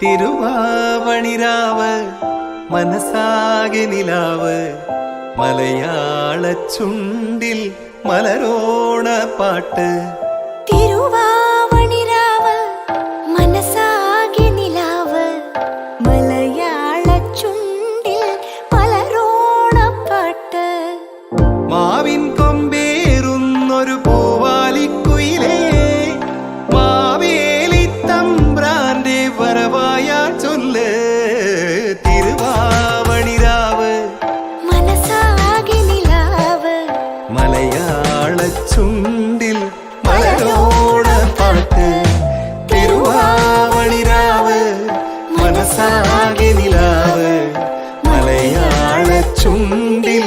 തിരുവാവണിരാവ് മനസാകെ നിലാവ് മലയാള ചുണ്ടിൽ മലരോണ പാട്ട്. തിരുവാവണിരാവ് മനസാകെ നിലാവ് മലയാള ചുണ്ടിൽ മലരോണ പാട്ട്. മാവിൻ കൊമ്പേറുന്നൊരു പൂവാലിക്കുയിലേ മാവേലി തമ്പ്രാന്റെ വരവായാ ചൊല്ല്. തിരുവാവണിരാവ് മനസാകെ നിലാവ് മലയാള ചുണ്ടിൽ മലരോണ പാട്ട്. തിരുവാവണിരാവ് മനസാകെ നിലാവ് മലയാള ചുണ്ടിൽ